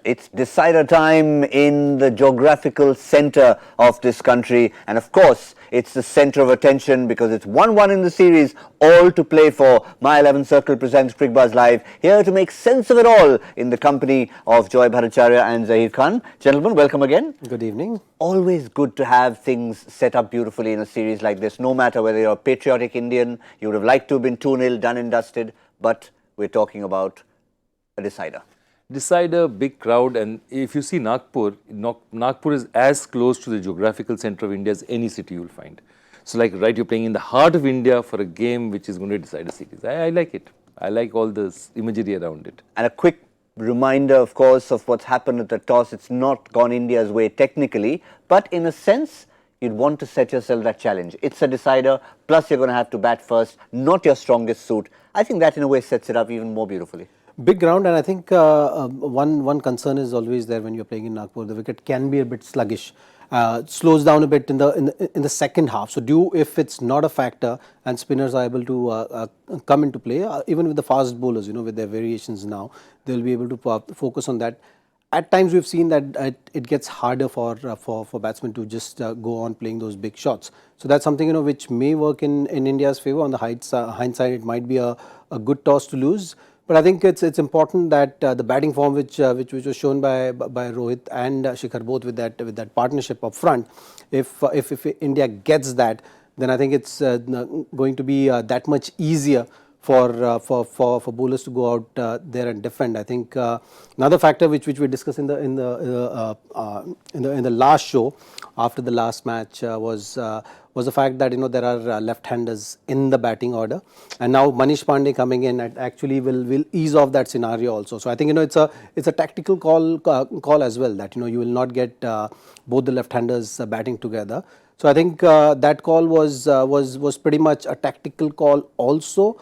It's decider time in the geographical center of this country, and of course it's the center of attention because it's 1-1 in the series, all to play for. My 11 Circle presents Cricbuzz Live, here to make sense of it all in the company of Joy Bhattacharjya and Zaheer Khan. Gentlemen, welcome again. Good evening. Always good to have things set up beautifully in a series like this, no matter whether you're a patriotic Indian, you would have liked to have been 2-0, done and dusted, but we're talking about a decider. Decider, big crowd, and if you see Nagpur, Nagpur is as close to the geographical center of India as any city you'll find. So like, right, you're playing in the heart of India for a game which is going to decide a series. I like it. I like all this imagery around it. And a quick reminder, of course, of what's happened at the toss. It's not gone India's way technically, but in a sense, you'd want to set yourself that challenge. It's a decider, plus you're going to have to bat first, not your strongest suit. I think that in a way sets it up even more beautifully. Big ground, and I think one concern is always there when you're playing in Nagpur. The wicket can be a bit sluggish, slows down a bit in the second half. So if it's not a factor and spinners are able to come into play, even with the fast bowlers, with their variations now, they'll be able to focus on that. At times we've seen that it gets harder for batsmen to just go on playing those big shots. So that's something which may work in India's favour. On the hindsight, it might be a good toss to lose. But I think it's important that the batting form which was shown by Rohit and Shikhar both with that partnership up front, if India gets that, then I think it's going to be that much easier for bowlers to go out there and defend. I think another factor which we discussed in the last show after the last match was the fact that there are left-handers in the batting order, and now Manish Pandey coming in actually will ease off that scenario also. So I think it's a tactical call as well, that you will not get both the left-handers batting together. So I think that call was pretty much a tactical call also.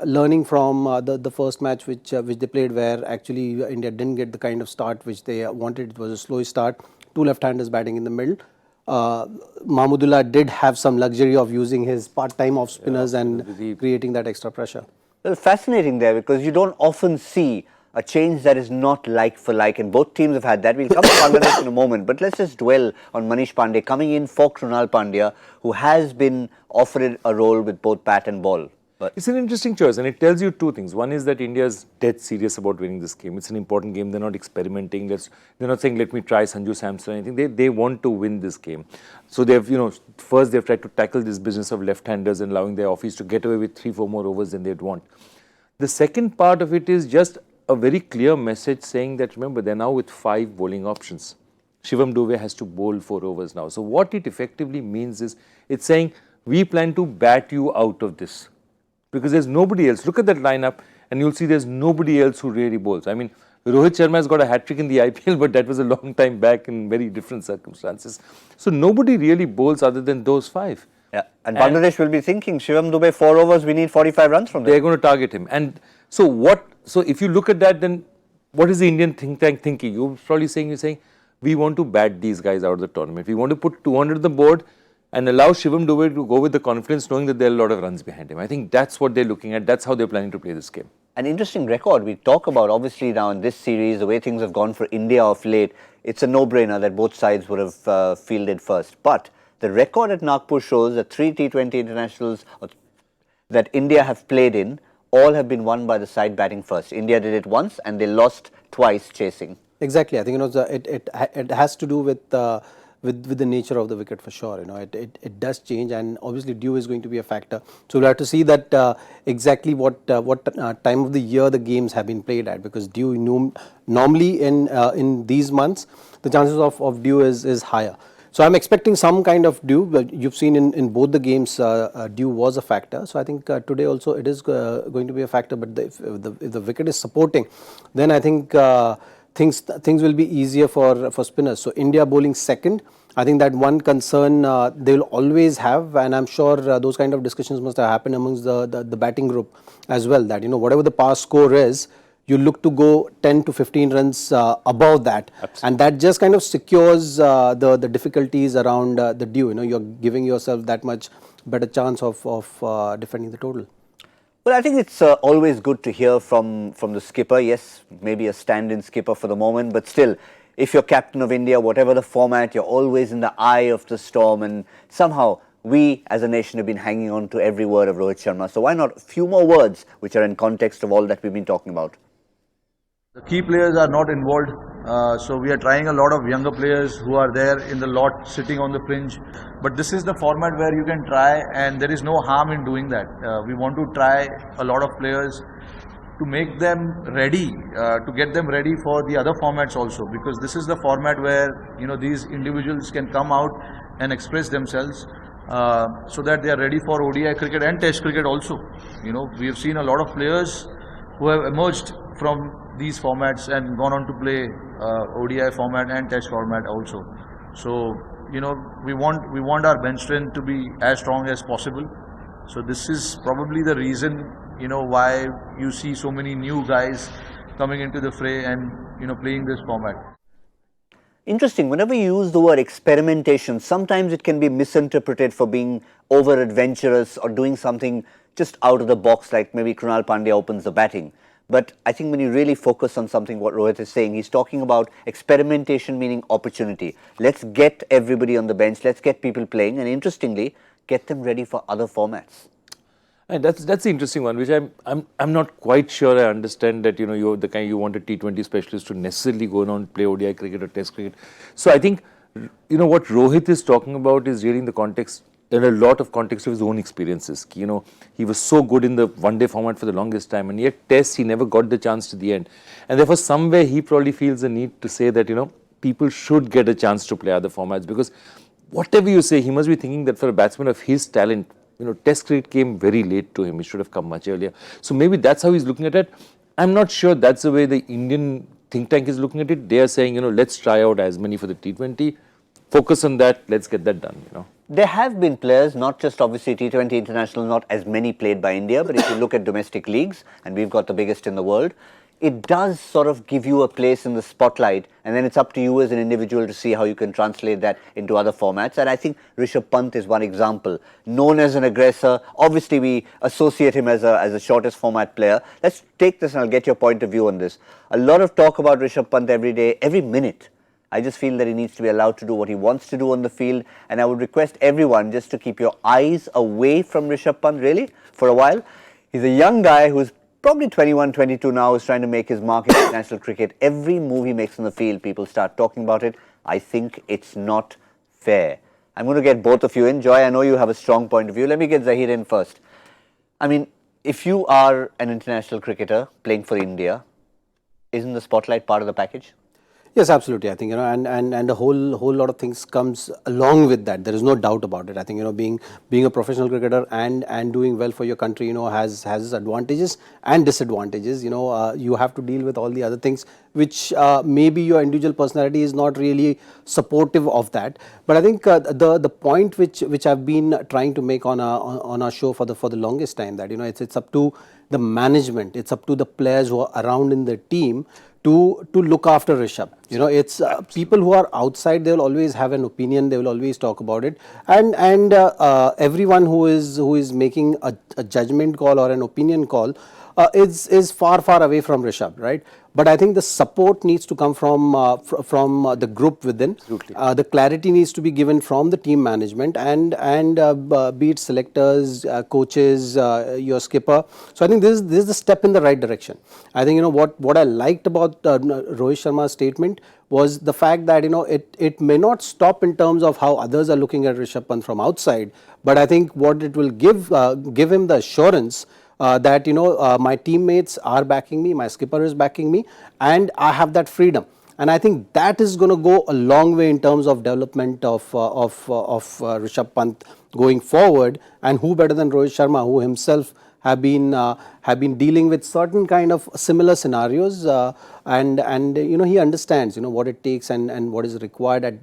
Learning from the first match which they played, where actually India didn't get the kind of start which they wanted. It was a slow start, two left-handers batting in the middle. Mahmudullah did have some luxury of using his part-time off spinners and creating that extra pressure. Well, fascinating there, because you don't often see a change that is not like for like, and both teams have had that. We'll come to Bangladesh in a moment, but let's just dwell on Manish Pandey coming in for Krunal Pandya, who has been offered a role with both bat and ball. It's an interesting choice, and it tells you two things. One is that India is dead serious about winning this game. It's an important game. They're not experimenting. They're not saying, let me try Sanju Samson or anything. They want to win this game. So they've, first they've tried to tackle this business of left-handers and allowing their offis to get away with 3-4 more overs than they'd want. The second part of it is just a very clear message saying that, remember, they're now with 5 bowling options. Shivam Dube has to bowl 4 overs now. So what it effectively means is, it's saying, we plan to bat you out of this. Because there's nobody else. Look at that lineup and you'll see there's nobody else who really bowls. I mean, Rohit Sharma has got a hat-trick in the IPL, but that was a long time back in very different circumstances. So nobody really bowls other than those 5. Yeah, and Bangladesh will be thinking, Shivam Dube, 4 overs, we need 45 runs from them. They're going to target him. And so if you look at that, then what is the Indian think tank thinking? You're probably saying, we want to bat these guys out of the tournament. We want to put 200 on the board and allow Shivam Dube to go with the confidence, knowing that there are a lot of runs behind him. I think that's what they're looking at. That's how they're planning to play this game. An interesting record we talk about, obviously, now in this series, the way things have gone for India of late, it's a no-brainer that both sides would have fielded first. But the record at Nagpur shows that 3 T20 internationals that India have played in, all have been won by the side batting first. India did it once and they lost twice chasing. Exactly. I think it has to do with the nature of the wicket for sure. It does change, and obviously dew is going to be a factor. So we'll have to see that exactly what time of the year the games have been played at, because dew normally in these months the chances of dew is higher. So I'm expecting some kind of dew. But you've seen in both the games dew was a factor. So I think today also it is going to be a factor. But if the wicket is supporting, then I think things will be easier for spinners. So India bowling second, I think that one concern they will always have, and I'm sure those kind of discussions must have happened amongst the batting group as well, that whatever the past score is, you look to go 10 to 15 runs above that. Absolutely. And that just kind of secures the difficulties around the dew. You're giving yourself that much better chance of defending the total. Well, I think it's always good to hear from the skipper. Yes, maybe a stand-in skipper for the moment, but still, if you're captain of India, whatever the format, you're always in the eye of the storm, and somehow we as a nation have been hanging on to every word of Rohit Sharma. So why not a few more words which are in context of all that we've been talking about? The key players are not involved, so we are trying a lot of younger players who are there in the lot sitting on the fringe. But this is the format where you can try, and there is no harm in doing that. We want to try a lot of players to make them ready, to get them ready for the other formats also, because this is the format where these individuals can come out and express themselves. So that they are ready for ODI cricket and Test cricket also. We have seen a lot of players who have emerged from these formats and gone on to play ODI format and Test format also. So we want our bench strength to be as strong as possible. So this is probably the reason why you see so many new guys coming into the fray and playing this format. Interesting. Whenever you use the word experimentation, sometimes it can be misinterpreted for being over adventurous or doing something just out of the box, like maybe Krunal Pandya opens the batting. But I think when you really focus on something, what Rohit is saying, he's talking about experimentation meaning opportunity. Let's get everybody on the bench, let's get people playing, and interestingly, get them ready for other formats. And that's the interesting one, which I'm not quite sure I understand that you're the kind you want a T20 specialist to necessarily go on and play ODI cricket or Test cricket. So I think what Rohit is talking about is really in the context, in a lot of context of his own experiences. He was so good in the one-day format for the longest time, and yet Test he never got the chance to the end, and therefore somewhere he probably feels the need to say that people should get a chance to play other formats, because whatever you say, he must be thinking that for a batsman of his talent, Test cricket came very late to him. It should have come much earlier. So maybe that's how he's looking at it. I'm not sure that's the way the Indian think tank is looking at it. They are saying, let's try out as many for the T20, focus on that, let's get that done, There have been players, not just obviously T20 international, not as many played by India, but if you look at domestic leagues, and we've got the biggest in the world, it does sort of give you a place in the spotlight, and then it's up to you as an individual to see how you can translate that into other formats. And I think Rishabh Pant is one example. Known as an aggressor, obviously we associate him as a shortest format player. Let's take this and I'll get your point of view on this. A lot of talk about Rishabh Pant every day, every minute. I just feel that he needs to be allowed to do what he wants to do on the field, and I would request everyone just to keep your eyes away from Rishabh Pant, really, for a while. He's a young guy who's probably 21, 22 now, is trying to make his mark in international cricket. Every move he makes on the field, people start talking about it. I think it's not fair. I'm going to get both of you in. Joy, I know you have a strong point of view. Let me get Zaheer in first. I mean, if you are an international cricketer playing for India, isn't the spotlight part of the package? Yes, absolutely. I think and a whole lot of things comes along with that. There is no doubt about it. I think being a professional cricketer and doing well for your country, has its advantages and disadvantages. You have to deal with all the other things which maybe your individual personality is not really supportive of that. But I think the point which I've been trying to make on our show for the longest time, that it's up to the management, it's up to the players who are around in the team to look after Rishabh. It's people who are outside, they will always have an opinion, they will always talk about it, and everyone who is making a judgment call or an opinion call is far away from Rishabh, right? But I think the support needs to come from the group within. The clarity needs to be given from the team management and be it selectors, coaches, your skipper. So I think this is the step in the right direction. I think what I liked about Rohit Sharma's statement was the fact that it may not stop in terms of how others are looking at Rishabh Pant from outside, but I think what it will give him the assurance that my teammates are backing me, my skipper is backing me, and I have that freedom. And I think that is going to go a long way in terms of development of Rishabh Pant going forward. And who better than Rohit Sharma, who himself have been dealing with certain kind of similar scenarios, and he understands what it takes and what is required at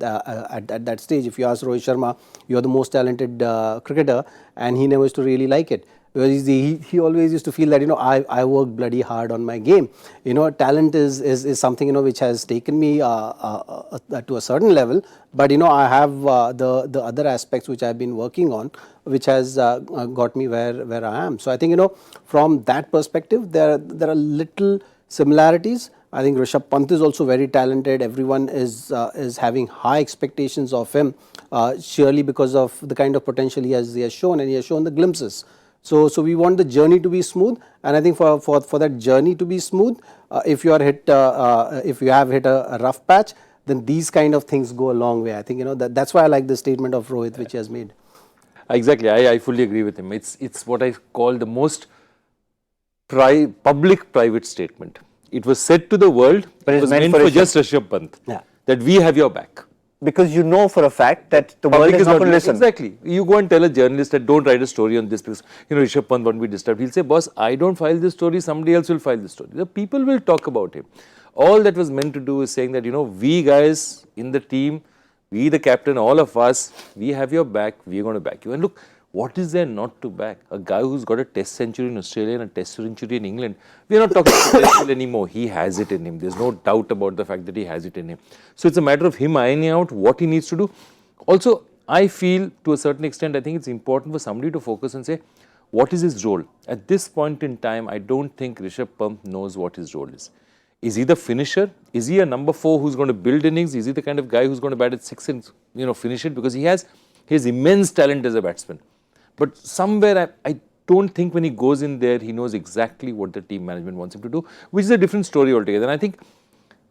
that stage. If you ask Rohit Sharma, you are the most talented cricketer, and he never used to really like it. Because he always used to feel that, I work bloody hard on my game. Talent is something, which has taken me to a certain level, but I have the other aspects which I've been working on, which has got me where I am. So I think, from that perspective, there are little similarities. I think Rishabh Pant is also very talented. Everyone is having high expectations of him, surely because of the kind of potential he has shown, and he has shown the glimpses. So we want the journey to be smooth, and I think for that journey to be smooth, if you have hit a rough patch, then these kind of things go a long way. I think that's why I like the statement of Rohit which he has made. Exactly, I fully agree with him. It's what I call the most public-private statement. It was said to the world, but it was meant for just Rishabh Pant, that we have your back. Because you know for a fact that the world is not going to listen. Exactly. You go and tell a journalist that don't write a story on this because, Rishabh Pant won't be disturbed. He'll say, boss, I don't file this story, somebody else will file this story. The people will talk about him. All that was meant to do is saying that, we guys in the team, we the captain, all of us, we have your back, we're going to back you. And look, what is there not to back? A guy who's got a test century in Australia and a test century in England. We're not talking about test anymore. He has it in him. There's no doubt about the fact that he has it in him. So it's a matter of him ironing out what he needs to do. Also, I feel to a certain extent, I think it's important for somebody to focus and say, what is his role? At this point in time, I don't think Rishabh Pant knows what his role is. Is he the finisher? Is he a number 4 who's going to build innings? Is he the kind of guy who's going to bat at 6 and finish it? Because he has immense talent as a batsman. But somewhere, I don't think when he goes in there, he knows exactly what the team management wants him to do, which is a different story altogether. And I think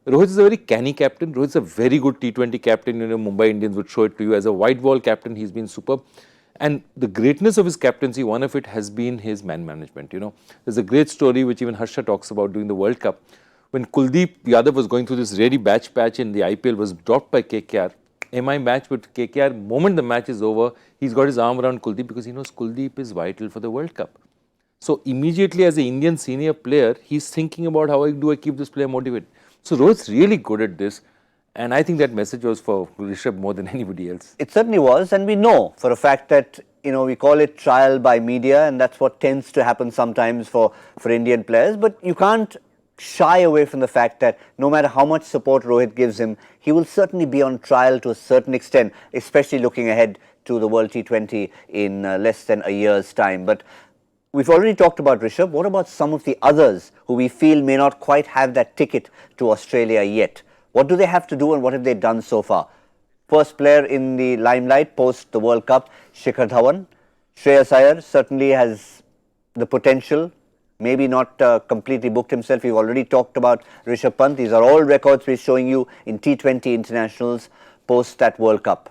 Rohit is a very canny captain. Rohit is a very good T20 captain. Mumbai Indians would show it to you. As a white ball captain, he's been superb. And the greatness of his captaincy, one of it has been his man management. There's a great story which even Harsha talks about during the World Cup. When Kuldeep Yadav was going through this really bad patch in the IPL, was dropped by KKR. MI match with KKR, moment the match is over, he's got his arm around Kuldeep because he knows Kuldeep is vital for the World Cup. So immediately as an Indian senior player, he's thinking about how do I keep this player motivated. So Rohit's really good at this, and I think that message was for Rishabh more than anybody else. It certainly was, and we know for a fact that we call it trial by media, and that's what tends to happen sometimes for Indian players, but you can't shy away from the fact that no matter how much support Rohit gives him, he will certainly be on trial to a certain extent, especially looking ahead to the World T20 in less than a year's time. But we've already talked about Rishabh. What about some of the others who we feel may not quite have that ticket to Australia yet? What do they have to do and what have they done so far? First player in the limelight post the World Cup, Shikhar Dhawan. Shreyas Iyer certainly has the potential. Maybe not completely booked himself. We've already talked about Rishabh Pant. These are all records we're showing you in T20 internationals post that World Cup.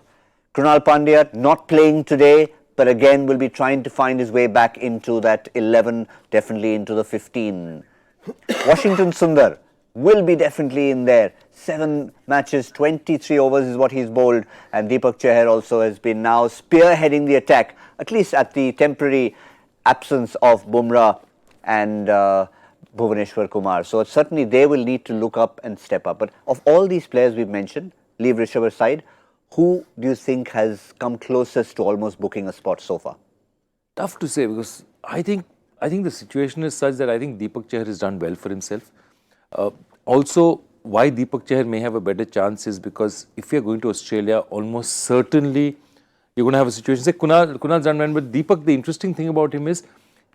Krunal Pandya not playing today, but again will be trying to find his way back into that 11, definitely into the 15. Washington Sundar will be definitely in there. 7 matches, 23 overs is what he's bowled, and Deepak Chahar also has been now spearheading the attack, at least at the temporary absence of Bumrah and Bhuvaneshwar Kumar. So certainly they will need to look up and step up. But of all these players we've mentioned, leave Rishabh aside, who do you think has come closest to almost booking a spot so far? Tough to say, because I think the situation is such that I think Deepak Chahar has done well for himself. Also, why Deepak Chahar may have a better chance is because if you're going to Australia, almost certainly you're going to have a situation. Say Kunal's done well, but Deepak, the interesting thing about him is,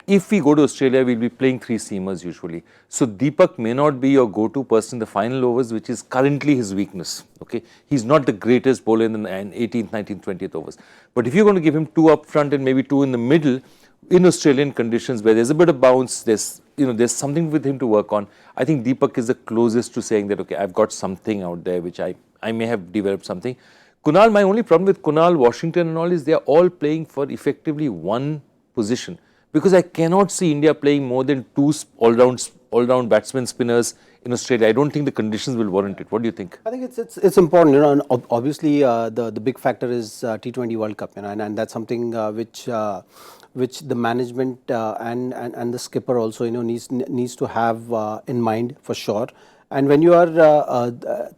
if we go to Australia, we'll be playing 3 seamers usually. So Deepak may not be your go-to person in the final overs, which is currently his weakness. Okay, he's not the greatest bowler in the 18th, 19th, 20th overs. But if you're going to give him 2 up front and maybe 2 in the middle, in Australian conditions where there's a bit of bounce, there's something with him to work on. I think Deepak is the closest to saying that, okay, I've got something out there which I may have developed something. Kunal, my only problem with Kunal, Washington and all is they're all playing for effectively one position. Because I cannot see India playing more than 2 all-round batsmen spinners in Australia. I don't think the conditions will warrant it. What do you think? I think it's important. And obviously the big factor is T20 World Cup, and that's something which the management and the skipper also needs to have in mind for sure. And when you are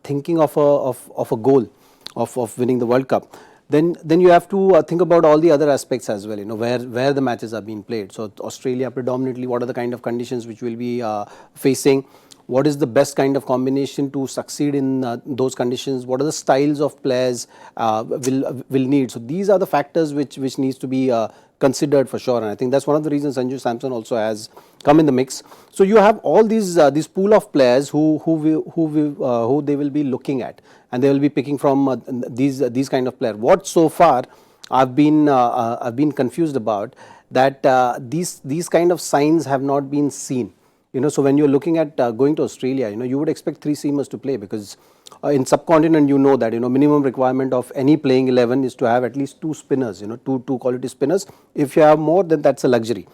thinking of a goal of winning the World Cup, then you have to think about all the other aspects as well, where the matches are being played. So Australia predominantly, what are the kind of conditions which we'll be facing? What is the best kind of combination to succeed in those conditions? What are the styles of players will need? So these are the factors which needs to be considered for sure, and I think that's one of the reasons Sanju Samson also has come in the mix. So you have all these pool of players who they will be looking at, and they will be picking from these kind of players. What so far I've been confused about that these kind of signs have not been seen. So when you're looking at going to Australia, you would expect 3 seamers to play, because in subcontinent, that, minimum requirement of any playing 11 is to have at least 2 spinners, two quality spinners. If you have more, then that's a luxury.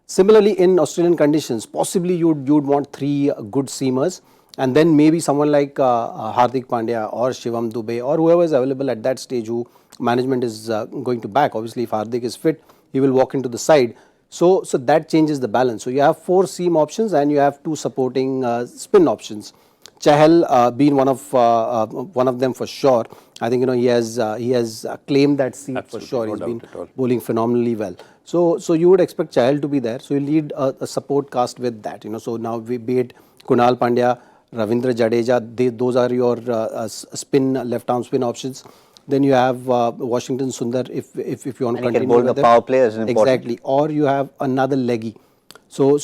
Similarly, in Australian conditions, possibly you'd want 3 good seamers, and then maybe someone like Hardik Pandya or Shivam Dube or whoever is available at that stage who management is going to back. Obviously, if Hardik is fit, he will walk into the side. So that changes the balance. So you have 4 seam options and you have 2 supporting spin options. Chahal being one of them for sure. I think he has claimed that seat. Absolutely, for sure. He's been bowling phenomenally well. So you would expect Chahal to be there. So you need a support cast with that. So now be it Kunal Pandya, Ravindra Jadeja, those are your spin left arm spin options. Then you have Washington Sundar if you want to continue. Can bowl the power players. Exactly. Or you have another leggy. So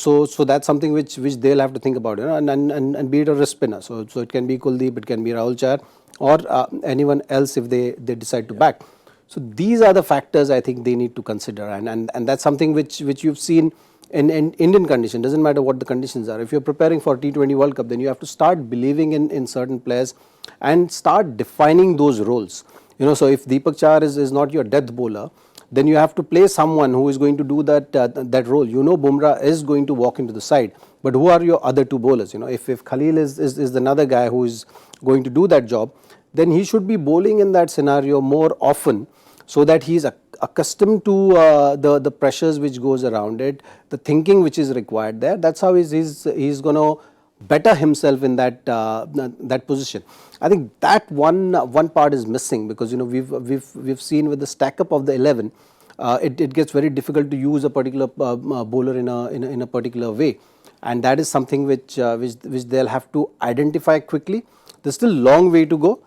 that's something which they'll have to think about, and be it a wrist spinner. So it can be Kuldeep, it can be Rahul Chahar, or anyone else if they decide to back. So these are the factors I think they need to consider, and that's something which you've seen in Indian condition. Doesn't matter what the conditions are. If you're preparing for T20 World Cup, then you have to start believing in certain players and start defining those roles. So if Deepak Chahar is not your death bowler, then you have to play someone who is going to do that role. Bumrah is going to walk into the side, but who are your other 2 bowlers? If Khalil is another guy who is going to do that job, then he should be bowling in that scenario more often, so that he is accustomed to the pressures which goes around it, the thinking which is required there. That's how he's going to better himself in that position. I think that one part is missing, because we've seen with the stack up of the 11, it gets very difficult to use a particular bowler in a particular way, and that is something which they'll have to identify quickly. There's still a long way to go.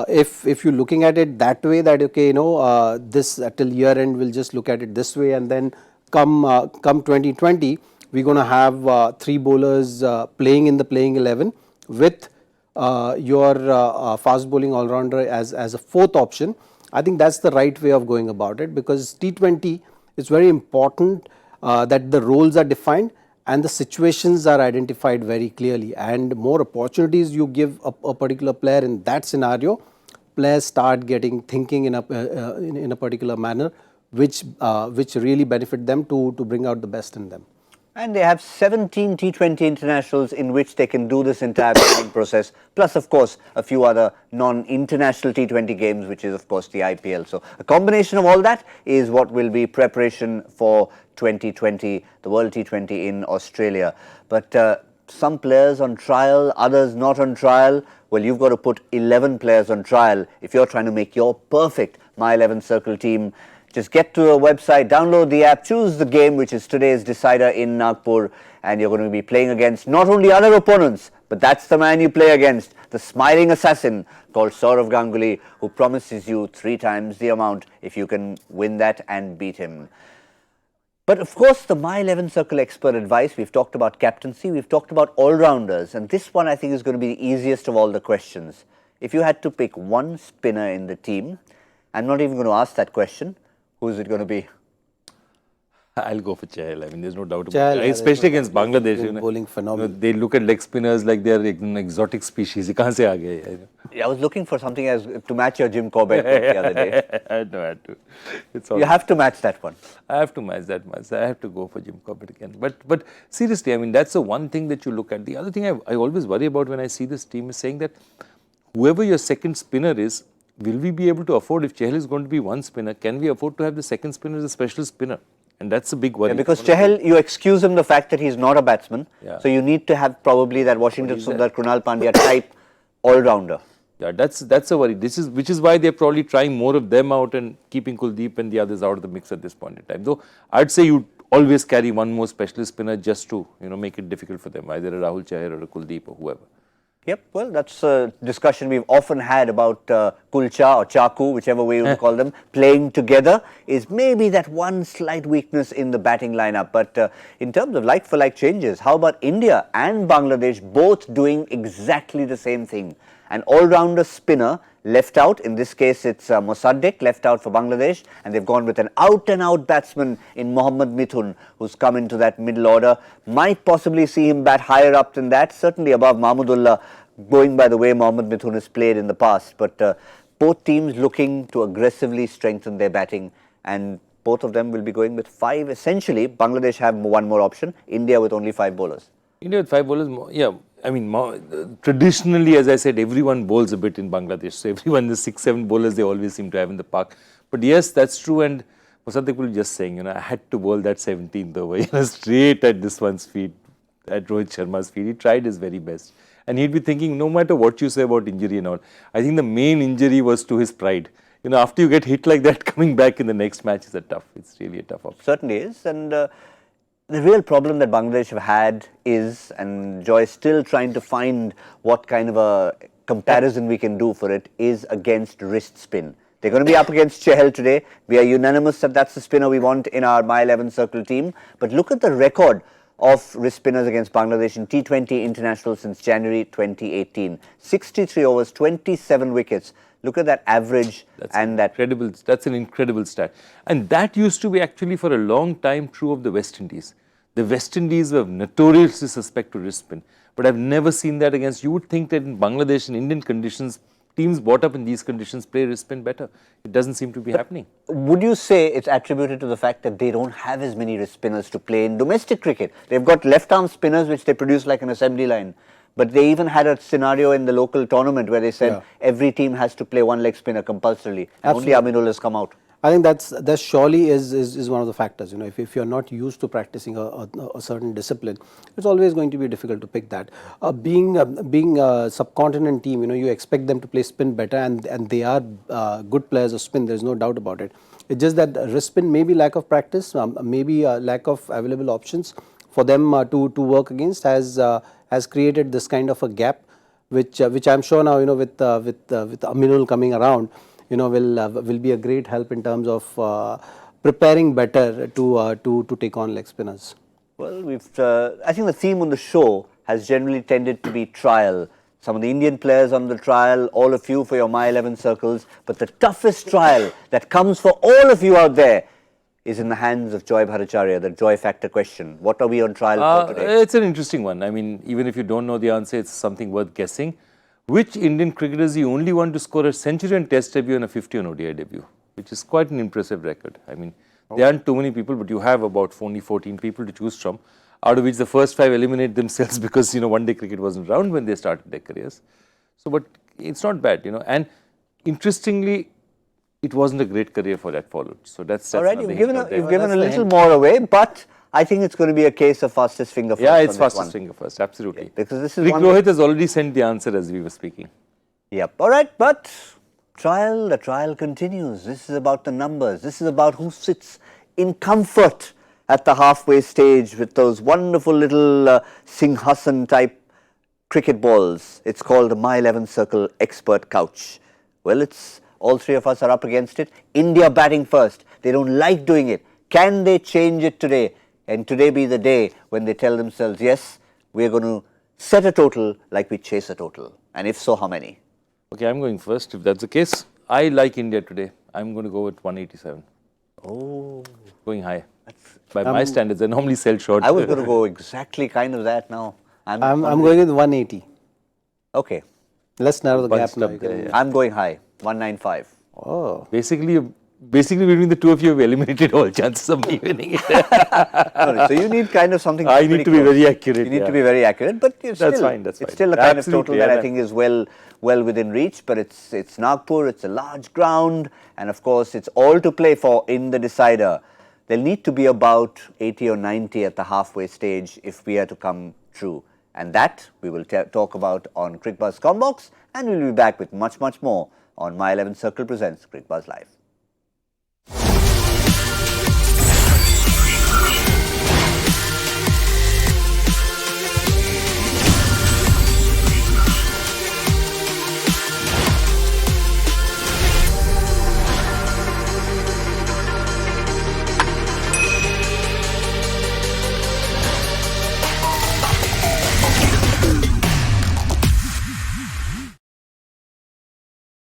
If you're looking at it that way, that okay, this till year end we'll just look at it this way, and then come 2020 we're going to have 3 bowlers playing in the playing 11 with your fast bowling all-rounder as a 4th option. I think that's the right way of going about it, because T20 is very important that the roles are defined and the situations are identified very clearly, and more opportunities you give a particular player in that scenario, players start thinking in a particular manner which really benefit them to bring out the best in them. And they have 17 T20 internationals in which they can do this entire planning process, plus of course a few other non-international T20 games, which is of course the IPL. So a combination of all that is what will be preparation for 2020, the World T20 in Australia. But some players on trial, others not on trial. Well, you've got to put 11 players on trial if you're trying to make your perfect My 11 Circle team. Just get to a website, download the app, choose the game which is today's decider in Nagpur, and you're going to be playing against not only other opponents, but that's the man you play against, the smiling assassin called Sourav Ganguly, who promises you 3 times the amount if you can win that and beat him. But of course, the My 11 Circle expert advice, we've talked about captaincy, we've talked about all-rounders, and this one I think is going to be the easiest of all the questions. If you had to pick one spinner in the team, I'm not even going to ask that question. Who is it going to be? I'll go for Chahal. I mean, there's no doubt about it. Especially against Bangladesh. Bowling phenomenal. They look at leg spinners like they're an exotic species. Kahan se aa gaye? Yeah, I was looking for something to match your Jim Corbett the other day. I had to. You have to match that one. I have to match that one. I have to go for Jim Corbett again. But seriously, I mean, that's the one thing that you look at. The other thing I always worry about when I see this team is saying that whoever your second spinner is, will we be able to afford, if Chahal is going to be one spinner, can we afford to have the second spinner as a special spinner? And that's a big worry. Yeah, because Chahal, you excuse him the fact that he's not a batsman. Yeah. So you need to have probably that Washington Sundar, Krunal Pandya type all-rounder. Yeah, that's a worry. Which is why they're probably trying more of them out and keeping Kuldeep and the others out of the mix at this point in time. Though I'd say you always carry one more specialist spinner just to make it difficult for them, either a Rahul Chahar or a Kuldeep or whoever. Yep, well, that's a discussion we've often had about Kulcha or Chaku, whichever way you call them, playing together is maybe that one slight weakness in the batting lineup. But in terms of like-for-like changes, how about India and Bangladesh both doing exactly the same thing? An all-rounder spinner left out, in this case it's Mossadegh left out for Bangladesh, and they've gone with an out-and-out batsman in Mohammad Mithun, who's come into that middle order. Might possibly see him bat higher up than that, certainly above Mahmudullah, going by the way Mohammad Mithun has played in the past. But both teams looking to aggressively strengthen their batting, and both of them will be going with 5 essentially. Bangladesh have one more option, India with only 5 bowlers. India with 5 bowlers, yeah. I mean, traditionally, as I said, everyone bowls a bit in Bangladesh. So everyone, the 6-7 bowlers they always seem to have in the park. But yes, that's true. And Mossadegh was just saying, I had to bowl that 17th over, straight at this one's feet, at Rohit Sharma's feet. He tried his very best. And he'd be thinking, no matter what you say about injury and all, I think the main injury was to his pride. After you get hit like that, coming back in the next match is it's really a tough option. Certainly is. And the real problem that Bangladesh have had is, and Joy is still trying to find what kind of a comparison we can do for it, is against wrist spin. They're going to be up against Chahal today. We are unanimous that that's the spinner we want in our My 11 Circle team. But look at the record of wrist spinners against Bangladesh in T20 international since January 2018. 63 overs, 27 wickets. Look at that average. That's an incredible stat. And that used to be actually for a long time true of the West Indies. The West Indies were notoriously suspect to wrist spin. But I've never seen that against. You would think that in Bangladesh, in Indian conditions, teams brought up in these conditions play wrist spin better. It doesn't seem to be happening. Would you say it's attributed to the fact that they don't have as many wrist spinners to play in domestic cricket? They've got left-arm spinners which they produce like an assembly line. But they even had a scenario in the local tournament where they said every team has to play one leg spinner compulsorily. Only Aminul has come out. I think that surely is one of the factors. If you're not used to practicing a certain discipline, it's always going to be difficult to pick that. Being a subcontinent team, you expect them to play spin better, and they are good players of spin. There's no doubt about it. It's just that wrist spin, maybe lack of practice, maybe lack of available options for them to work against has created this kind of a gap, which I'm sure now with Aminul coming around, will be a great help in terms of preparing better to take on leg spinners. Well, I think the theme on the show has generally tended to be trial. Some of the Indian players on the trial, all of you for your My 11 circles, but the toughest trial that comes for all of you out there is in the hands of Joy Bhattacharya, the Joy Factor question. What are we on trial for today? It's an interesting one. I mean, even if you don't know the answer, it's something worth guessing. Which Indian cricketer is the only one to score a century on Test debut and a 50 on ODI debut? Which is quite an impressive record. I mean, there aren't too many people, but you have about only 14 people to choose from, out of which the first 5 eliminate themselves because, one-day cricket wasn't around when they started their careers. So, but it's not bad, and interestingly, it wasn't a great career for that followed. So that's all right. You've given a little more away, but I think it's going to be a case of fastest finger first. Yeah, it's fastest finger first, absolutely. Yeah, because this is Rick Rohit has already sent the answer as we were speaking. Yep. All right, but the trial continues. This is about the numbers. This is about who sits in comfort at the halfway stage with those wonderful little Singhasan type cricket balls. It's called the My 11 Circle Expert Couch. Well, all 3 of us are up against it. India batting first. They don't like doing it. Can they change it today? And today be the day when they tell themselves, yes, we're going to set a total like we chase a total. And if so, how many? Okay, I'm going first. If that's the case, I like India today. I'm going to go with 187. Oh. Going high. By my standards, I normally sell short. I was going to go exactly kind of that now. I'm going with 180. Okay. Let's narrow the gap now. I'm going high, 195. Oh. Basically between the two of you have eliminated all chances of me winning it. So you need kind of something. I need to be very accurate. You need to be very accurate, but it's that's fine. It's still a kind of total that I think is well within reach. But it's Nagpur. It's a large ground, and of course it's all to play for in the decider. There'll need to be about 80 or 90 at the halfway stage if we are to come true. And that we will talk about on Cricbuzz Combox, and we'll be back with much more on My 11 Circle presents Cricbuzz Live.